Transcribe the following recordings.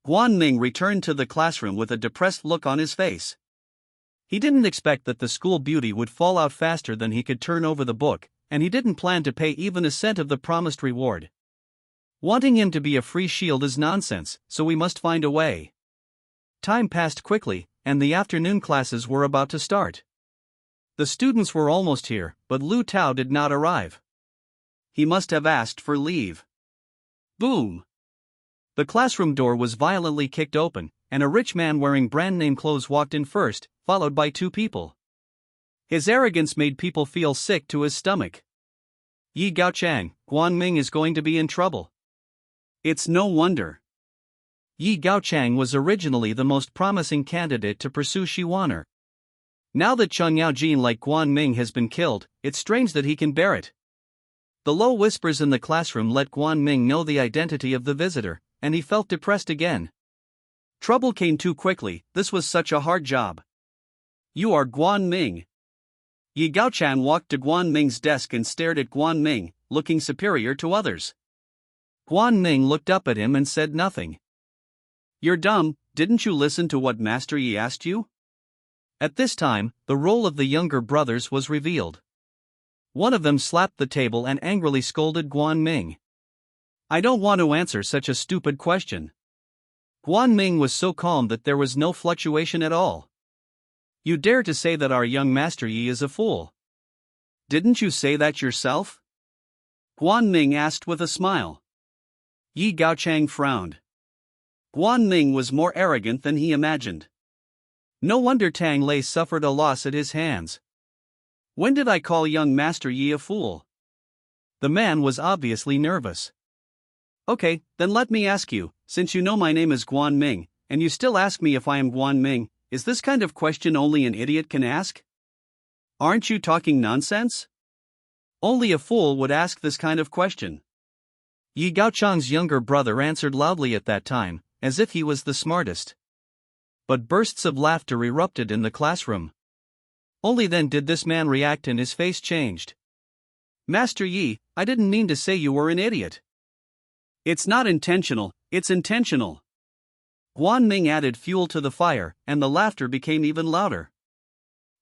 Guan Ming returned to the classroom with a depressed look on his face. He didn't expect that the school beauty would fall out faster than he could turn over the book, and he didn't plan to pay even a cent of the promised reward. Wanting him to be a free shield is nonsense, so we must find a way. Time passed quickly, and the afternoon classes were about to start. The students were almost here, but Lu Tao did not arrive. He must have asked for leave. Boom! The classroom door was violently kicked open, and a rich man wearing brand-name clothes walked in first, followed by two people. His arrogance made people feel sick to his stomach. Yi Gaochang, Guan Ming is going to be in trouble. It's no wonder. Yi Gaochang was originally the most promising candidate to pursue Shiwaner. Now that Cheng Yaojin like Guan Ming has been killed, it's strange that he can bear it. The low whispers in the classroom let Guan Ming know the identity of the visitor, and he felt depressed again. Trouble came too quickly, this was such a hard job. You are Guan Ming. Yi Gaochang walked to Guan Ming's desk and stared at Guan Ming, looking superior to others. Guan Ming looked up at him and said nothing. You're dumb, didn't you listen to what Master Yi asked you? At this time, the role of the younger brothers was revealed. One of them slapped the table and angrily scolded Guan Ming. I don't want to answer such a stupid question. Guan Ming was so calm that there was no fluctuation at all. You dare to say that our young Master Yi is a fool? Didn't you say that yourself? Guan Ming asked with a smile. Yi Gaochang frowned. Guan Ming was more arrogant than he imagined. No wonder Tang Lei suffered a loss at his hands. When did I call young Master Yi a fool? The man was obviously nervous. Okay, then let me ask you, since you know my name is Guan Ming, and you still ask me if I am Guan Ming, is this kind of question only an idiot can ask? Aren't you talking nonsense? Only a fool would ask this kind of question. Yi Gaochang's younger brother answered loudly at that time, as if he was the smartest. But bursts of laughter erupted in the classroom. Only then did this man react and his face changed. Master Yi, I didn't mean to say you were an idiot. It's not intentional, it's intentional. Guan Ming added fuel to the fire, and the laughter became even louder.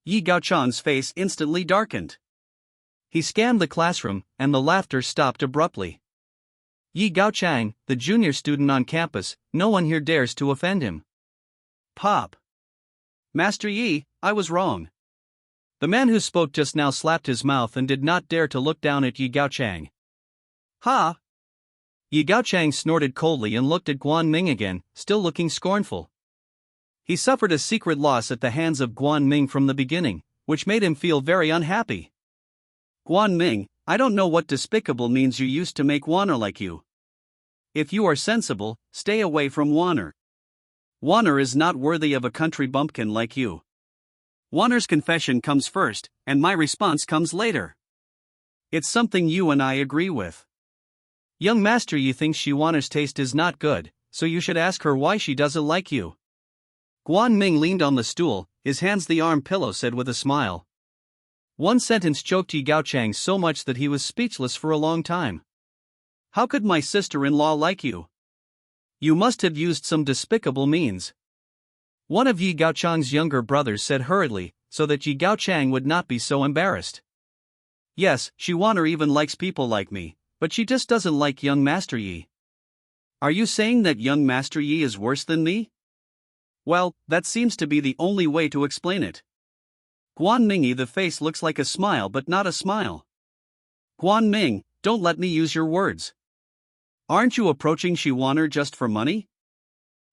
Yi Gaochang's face instantly darkened. He scanned the classroom, and the laughter stopped abruptly. Yi Gaochang, the junior student on campus, no one here dares to offend him. Pop. Master Yi, I was wrong. The man who spoke just now slapped his mouth and did not dare to look down at Yi Gaochang. Ha! Yi Gaochang snorted coldly and looked at Guan Ming again, still looking scornful. He suffered a secret loss at the hands of Guan Ming from the beginning, which made him feel very unhappy. Guan Ming, I don't know what despicable means you used to make Wanner like you. If you are sensible, stay away from Wanner. Wanner is not worthy of a country bumpkin like you. Wanner's confession comes first, and my response comes later. It's something you and I agree with. Young Master Yi thinks Wanner's taste is not good, so you should ask her why she doesn't like you. Guan Ming leaned on the stool, his hands the arm pillow, said with a smile. One sentence choked Yi Gaochang so much that he was speechless for a long time. How could my sister-in-law like you? You must have used some despicable means. One of Yi Gaochang's younger brothers said hurriedly, so that Yi Gaochang would not be so embarrassed. Yes, Shiwaner even likes people like me, but she just doesn't like young Master Yi. Are you saying that young Master Yi is worse than me? Well, that seems to be the only way to explain it. Guan Ming, the face looks like a smile but not a smile. Guan Ming, don't let me use your words. Aren't you approaching Shiwaner just for money?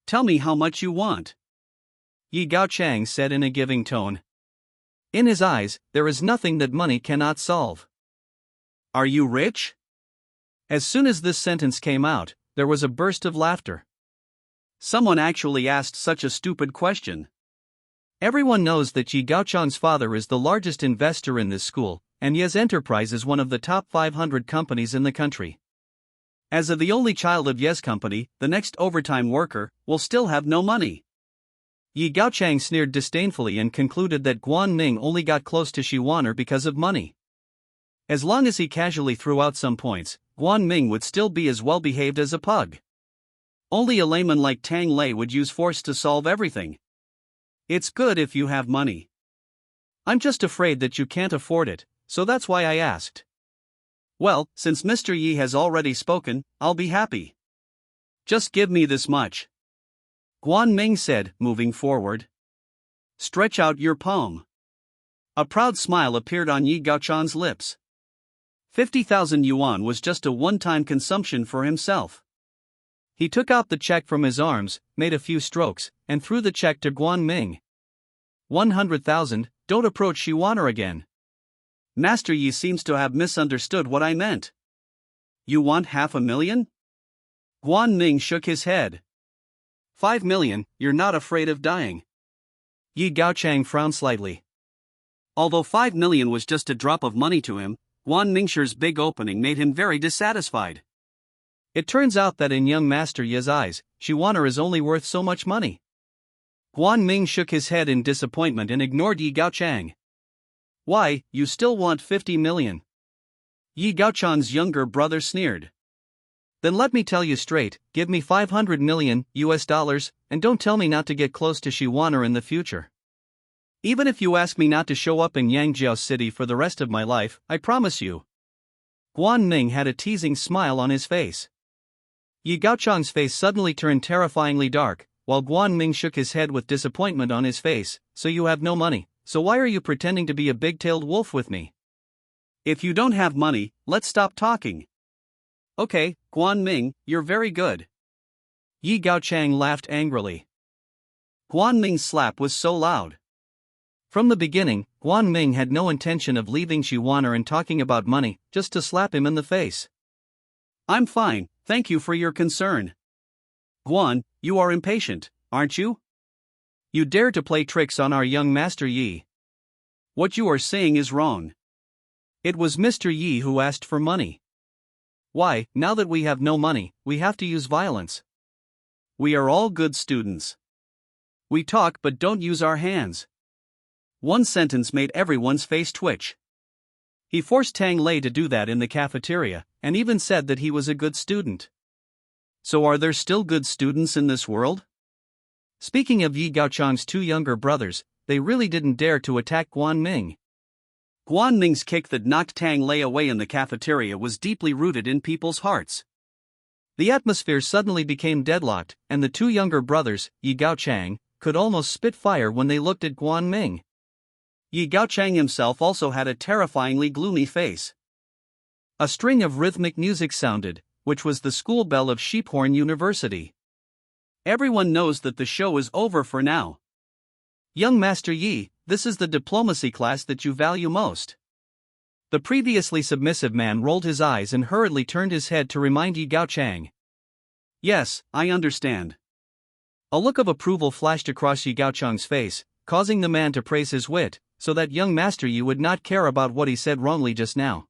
Tell me how much you want. Yi Gaochang said in a giving tone. In his eyes, there is nothing that money cannot solve. Are you rich? As soon as this sentence came out, there was a burst of laughter. Someone actually asked such a stupid question. Everyone knows that Yi Gaochang's father is the largest investor in this school, and Ye's Enterprise is one of the top 500 companies in the country. As of the only child of Ye's company, the next overtime worker will still have no money. Yi Gaochang sneered disdainfully and concluded that Guan Ming only got close to Shiwaner because of money. As long as he casually threw out some points, Guan Ming would still be as well behaved as a pug. Only a layman like Tang Lei would use force to solve everything. It's good if you have money. I'm just afraid that you can't afford it, so that's why I asked. Well, since Mr. Yi has already spoken, I'll be happy. Just give me this much. Guan Ming said, moving forward. Stretch out your palm. A proud smile appeared on Yi Gaochan's lips. 50,000 yuan was just a one-time consumption for himself. He took out the check from his arms, made a few strokes, and threw the check to Guan Ming. 100,000, don't approach Shiwaner again. Master Yi seems to have misunderstood what I meant. You want 500,000? Guan Ming shook his head. 5 million, you're not afraid of dying. Yi Gaochang frowned slightly. Although 5 million was just a drop of money to him, Guan Mingshi's big opening made him very dissatisfied. It turns out that in young Master Yi's eyes, Shiwaner is only worth so much money. Guan Ming shook his head in disappointment and ignored Yi Gaochang. Why, you still want 50 million? Yi Gaochan's younger brother sneered. Then let me tell you straight, give me 500 million US dollars, and don't tell me not to get close to Shiwaner in the future. Even if you ask me not to show up in Yangjiao City for the rest of my life, I promise you. Guan Ming had a teasing smile on his face. Yi Gaochang's face suddenly turned terrifyingly dark, while Guan Ming shook his head with disappointment on his face. So you have no money, so why are you pretending to be a big-tailed wolf with me? If you don't have money, let's stop talking. Okay, Guan Ming, you're very good. Yi Gaochang laughed angrily. Guan Ming's slap was so loud. From the beginning, Guan Ming had no intention of leaving Shiwaner and talking about money, just to slap him in the face. I'm fine, thank you for your concern. Guan, you are impatient, aren't you? You dare to play tricks on our young Master Yi. What you are saying is wrong. It was Mr. Yi who asked for money. Why, now that we have no money, we have to use violence. We are all good students. We talk but don't use our hands. One sentence made everyone's face twitch. He forced Tang Lei to do that in the cafeteria, and even said that he was a good student. So are there still good students in this world? Speaking of Yi Gaochang's two younger brothers, they really didn't dare to attack Guan Ming. Guan Ming's kick that knocked Tang Lei away in the cafeteria was deeply rooted in people's hearts. The atmosphere suddenly became deadlocked, and the two younger brothers, Yi Gaochang, could almost spit fire when they looked at Guan Ming. Yi Gaochang himself also had a terrifyingly gloomy face. A string of rhythmic music sounded, which was the school bell of Sheephorn University. Everyone knows that the show is over for now. Young Master Yi, this is the diplomacy class that you value most. The previously submissive man rolled his eyes and hurriedly turned his head to remind Yi Gaochang. Yes, I understand. A look of approval flashed across Yi Gaochang's face, causing the man to praise his wit, so that young Master Yi would not care about what he said wrongly just now.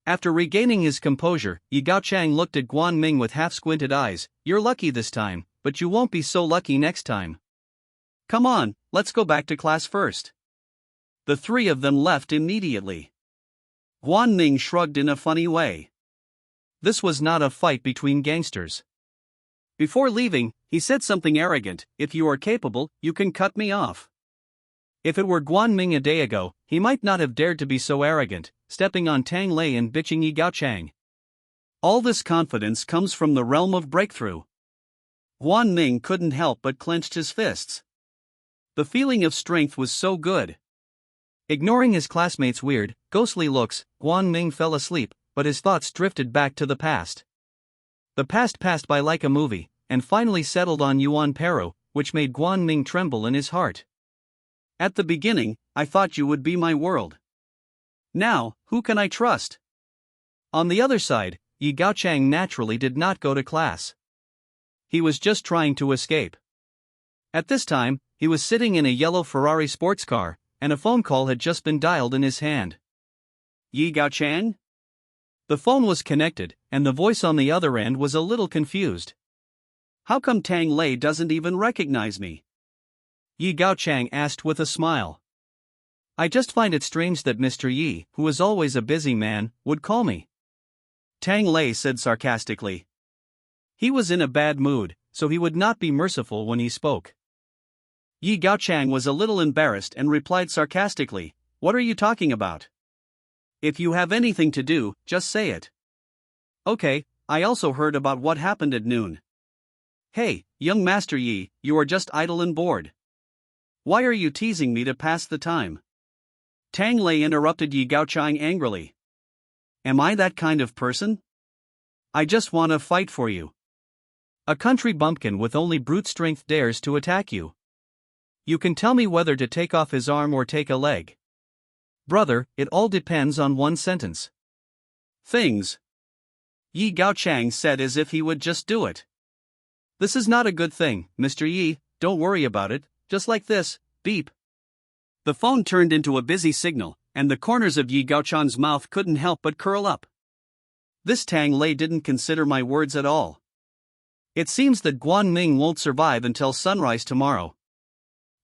After regaining his composure, Yi Gaochang looked at Guan Ming with half-squinted eyes. You're lucky this time, but you won't be so lucky next time. Come on, let's go back to class first. The three of them left immediately. Guan Ming shrugged in a funny way. This was not a fight between gangsters. Before leaving, he said something arrogant. If you are capable, you can cut me off. If it were Guan Ming a day ago, he might not have dared to be so arrogant, stepping on Tang Lei and bitching Yi Gaochang. All this confidence comes from the realm of breakthrough. Guan Ming couldn't help but clenched his fists. The feeling of strength was so good. Ignoring his classmates' weird, ghostly looks, Guan Ming fell asleep, but his thoughts drifted back to the past. The past passed by like a movie, and finally settled on Yuan Peru, which made Guan Ming tremble in his heart. At the beginning, I thought you would be my world. Now, who can I trust? On the other side, Yi Gaochang naturally did not go to class. He was just trying to escape. At this time, he was sitting in a yellow Ferrari sports car, and a phone call had just been dialed in his hand. Yi Gaochang? The phone was connected, and the voice on the other end was a little confused. How come Tang Lei doesn't even recognize me? Yi Gaochang asked with a smile. I just find it strange that Mr. Yi, who is always a busy man, would call me. Tang Lei said sarcastically. He was in a bad mood, so he would not be merciful when he spoke. Yi Gaochang was a little embarrassed and replied sarcastically, "What are you talking about? If you have anything to do, just say it." "Okay, I also heard about what happened at noon." "Hey, young Master Yi, you are just idle and bored. Why are you teasing me to pass the time?" Tang Lei interrupted Yi Gaochang angrily. "Am I that kind of person? I just want to fight for you. A country bumpkin with only brute strength dares to attack you. You can tell me whether to take off his arm or take a leg. Brother, it all depends on one sentence." "Things," Yi Gaochang said as if he would just do it. "This is not a good thing, Mr. Yi, don't worry about it, just like this, beep." The phone turned into a busy signal, and the corners of Yi Gaochang's mouth couldn't help but curl up. This Tang Lei didn't consider my words at all. It seems that Guan Ming won't survive until sunrise tomorrow.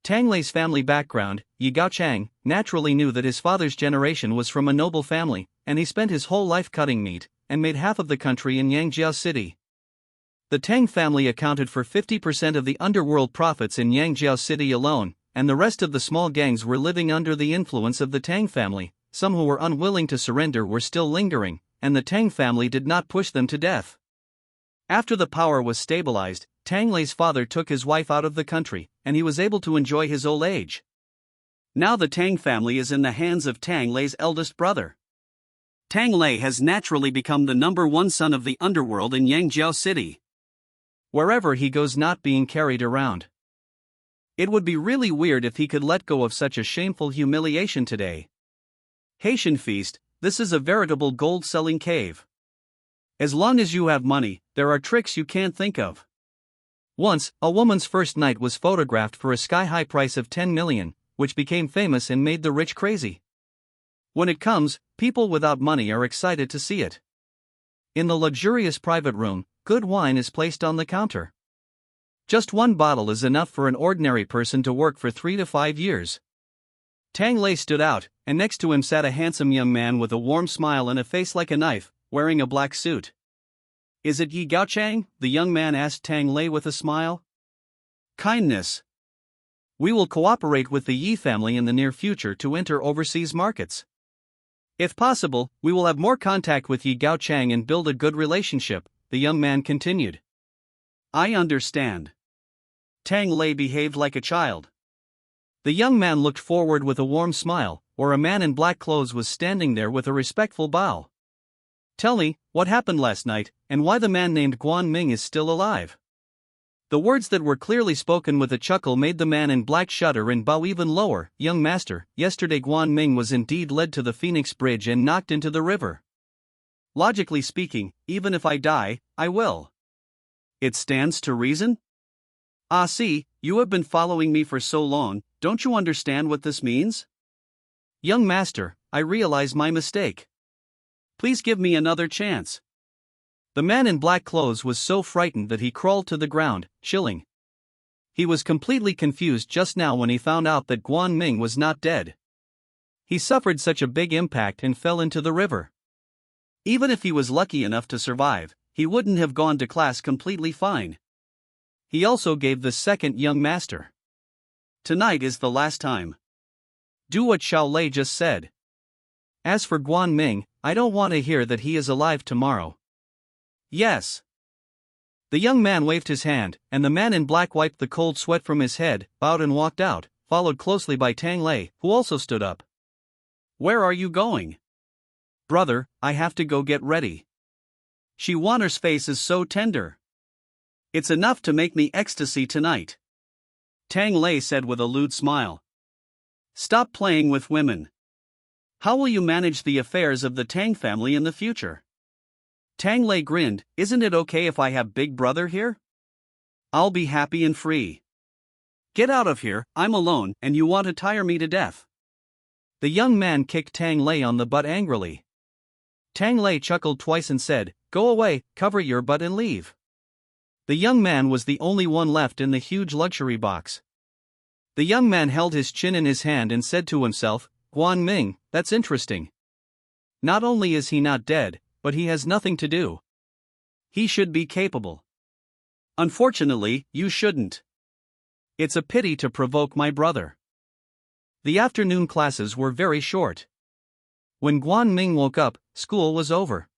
Tang Lei's family background, Yi Gaochang, naturally knew that his father's generation was from a noble family, and he spent his whole life cutting meat, and made half of the country in Yangjiao City. The Tang family accounted for 50% of the underworld profits in Yangjiao City alone, and the rest of the small gangs were living under the influence of the Tang family. Some who were unwilling to surrender were still lingering, and the Tang family did not push them to death. After the power was stabilized, Tang Lei's father took his wife out of the country, and he was able to enjoy his old age. Now the Tang family is in the hands of Tang Lei's eldest brother. Tang Lei has naturally become the #1 son of the underworld in Yangjiao City. Wherever he goes, not being carried around. It would be really weird if he could let go of such a shameful humiliation today. Haitian feast, this is a veritable gold-selling cave. As long as you have money, there are tricks you can't think of. Once, a woman's first night was photographed for a sky-high price of 10 million, which became famous and made the rich crazy. When it comes, people without money are excited to see it. In the luxurious private room, good wine is placed on the counter. Just one bottle is enough for an ordinary person to work for 3 to 5 years. Tang Lei stood out, and next to him sat a handsome young man with a warm smile and a face like a knife, wearing a black suit. "Is it Yi Gaochang?" the young man asked Tang Lei with a smile. "Kindness. We will cooperate with the Yi family in the near future to enter overseas markets. If possible, we will have more contact with Yi Gaochang and build a good relationship," the young man continued. "I understand." Tang Lei behaved like a child. The young man looked forward with a warm smile, where a man in black clothes was standing there with a respectful bow. "Tell me, what happened last night, and why the man named Guan Ming is still alive?" The words that were clearly spoken with a chuckle made the man in black shudder and bow even lower. "Young master, yesterday Guan Ming was indeed led to the Phoenix Bridge and knocked into the river. Logically speaking, even if I die, I will. It stands to reason? Ah, see, you have been following me for so long, don't you understand what this means?" "Young master, I realize my mistake. Please give me another chance." The man in black clothes was so frightened that he crawled to the ground, chilling. He was completely confused just now when he found out that Guan Ming was not dead. He suffered such a big impact and fell into the river. Even if he was lucky enough to survive, he wouldn't have gone to class completely fine. He also gave the second young master. "Tonight is the last time. Do what Xiao Lei just said. As for Guan Ming, I don't want to hear that he is alive tomorrow." "Yes." The young man waved his hand, and the man in black wiped the cold sweat from his head, bowed and walked out, followed closely by Tang Lei, who also stood up. "Where are you going?" "Brother, I have to go get ready." Shi Wanner's face is so tender. "It's enough to make me ecstasy tonight," Tang Lei said with a lewd smile. "Stop playing with women. How will you manage the affairs of the Tang family in the future?" Tang Lei grinned. "Isn't it okay if I have Big Brother here? I'll be happy and free. Get out of here, I'm alone, and you want to tire me to death." The young man kicked Tang Lei on the butt angrily. Tang Lei chuckled twice and said, "Go away, cover your butt and leave." The young man was the only one left in the huge luxury box. The young man held his chin in his hand and said to himself, "Guan Ming, that's interesting. Not only is he not dead, but he has nothing to do. He should be capable. Unfortunately, you shouldn't. It's a pity to provoke my brother. The afternoon classes were very short. When Guan Ming woke up, school was over.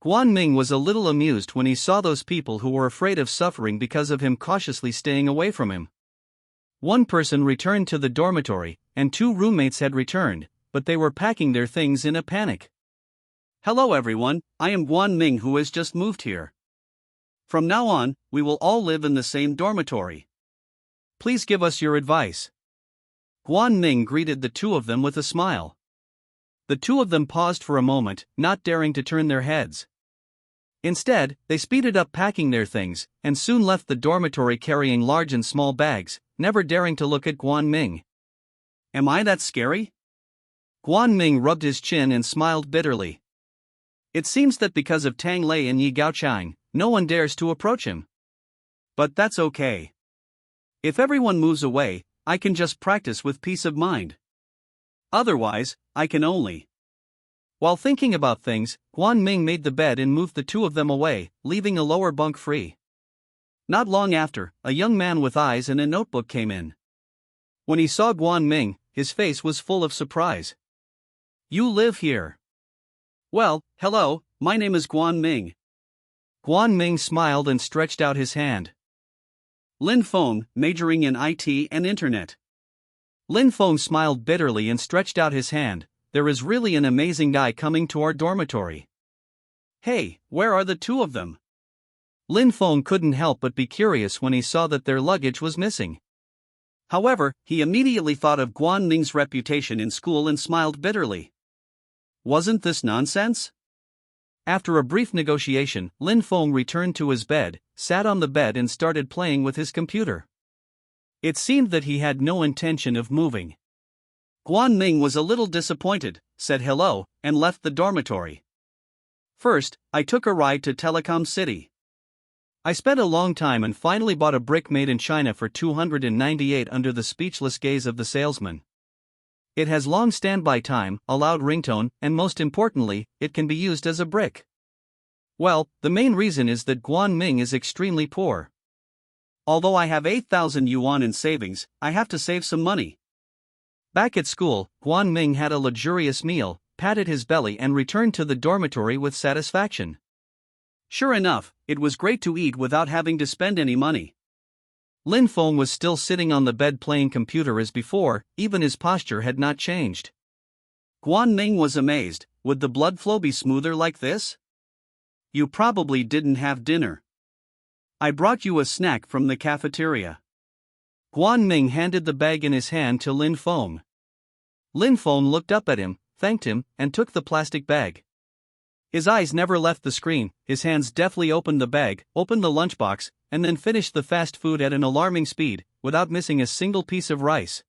Guan Ming was a little amused when he saw those people who were afraid of suffering because of him cautiously staying away from him. One person returned to the dormitory, and 2 roommates had returned, but they were packing their things in a panic. Hello everyone, I am Guan Ming who has just moved here. From now on, we will all live in the same dormitory. Please give us your advice. Guan Ming greeted the 2 of them with a smile. The 2 of them paused for a moment, not daring to turn their heads. Instead, they speeded up packing their things, and soon left the dormitory carrying large and small bags, never daring to look at Guan Ming. Am I that scary? Guan Ming rubbed his chin and smiled bitterly. It seems that because of Tang Lei and Yi Gaochang, no one dares to approach him. But that's okay. If everyone moves away, I can just practice with peace of mind. Otherwise, I can only. While thinking about things, Guan Ming made the bed and moved the 2 of them away, leaving a lower bunk free. Not long after, a young man with eyes and a notebook came in. When he saw Guan Ming, his face was full of surprise. You live here? Well, hello, my name is Guan Ming. Guan Ming smiled and stretched out his hand. Lin Feng, majoring in IT and Internet. Lin Feng smiled bitterly and stretched out his hand. There is really an amazing guy coming to our dormitory. Hey, where are the 2 of them? Lin Feng couldn't help but be curious when he saw that their luggage was missing. However, he immediately thought of Guan Ming's reputation in school and smiled bitterly. Wasn't this nonsense? After a brief negotiation, Lin Feng returned to his bed, sat on the bed and started playing with his computer. It seemed that he had no intention of moving. Guan Ming was a little disappointed, said hello, and left the dormitory. First, I took a ride to Telecom City. I spent a long time and finally bought a brick made in China for 298 under the speechless gaze of the salesman. It has long standby time, a loud ringtone, and most importantly, it can be used as a brick. Well, the main reason is that Guan Ming is extremely poor. Although I have 8,000 yuan in savings, I have to save some money. Back at school, Guan Ming had a luxurious meal, patted his belly and returned to the dormitory with satisfaction. Sure enough, it was great to eat without having to spend any money. Lin Feng was still sitting on the bed playing computer as before, even his posture had not changed. Guan Ming was amazed. Would the blood flow be smoother like this? You probably didn't have dinner. I brought you a snack from the cafeteria. Guan Ming handed the bag in his hand to Lin Feng. Lin Feng looked up at him, thanked him, and took the plastic bag. His eyes never left the screen. His hands deftly opened the bag, opened the lunchbox, and then finished the fast food at an alarming speed, without missing a single piece of rice.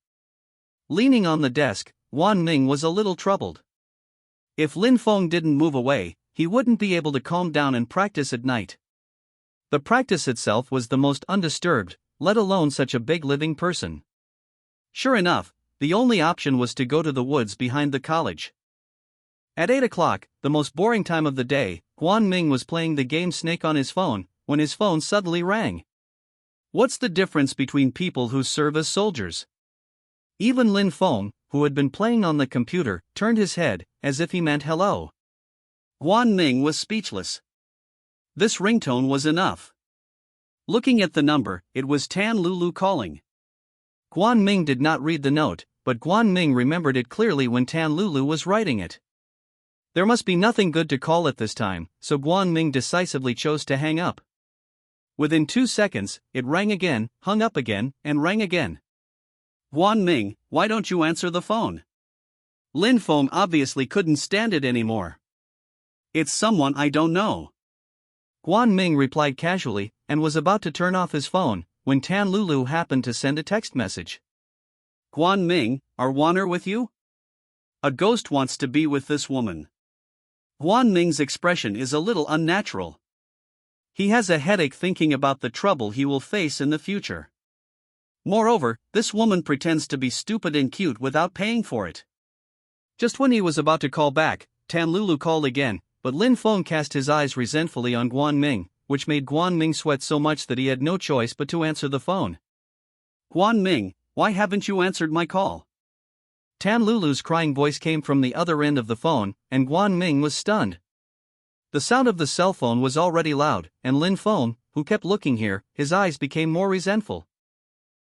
Leaning on the desk, Guan Ming was a little troubled. If Lin Feng didn't move away, he wouldn't be able to calm down and practice at night. The practice itself was the most undisturbed, let alone such a big living person. Sure enough, the only option was to go to the woods behind the college. At 8 o'clock, the most boring time of the day, Guan Ming was playing the game Snake on his phone, when his phone suddenly rang. What's the difference between people who serve as soldiers? Even Lin Feng, who had been playing on the computer, turned his head, as if he meant hello. Guan Ming was speechless. This ringtone was enough. Looking at the number, it was Tan Lulu calling. Guan Ming did not read the note, but Guan Ming remembered it clearly when Tan Lulu was writing it. There must be nothing good to call at this time, so Guan Ming decisively chose to hang up. Within 2 seconds, it rang again, hung up again, and rang again. Guan Ming, why don't you answer the phone? Lin Feng obviously couldn't stand it anymore. It's someone I don't know. Guan Ming replied casually, and was about to turn off his phone, when Tan Lulu happened to send a text message. Guan Ming, are Wanner with you? A ghost wants to be with this woman. Guan Ming's expression is a little unnatural. He has a headache thinking about the trouble he will face in the future. Moreover, this woman pretends to be stupid and cute without paying for it. Just when he was about to call back, Tan Lulu called again, but Lin Feng cast his eyes resentfully on Guan Ming, which made Guan Ming sweat so much that he had no choice but to answer the phone. Guan Ming, why haven't you answered my call? Tan Lulu's crying voice came from the other end of the phone, and Guan Ming was stunned. The sound of the cell phone was already loud, and Lin Feng, who kept looking here, his eyes became more resentful.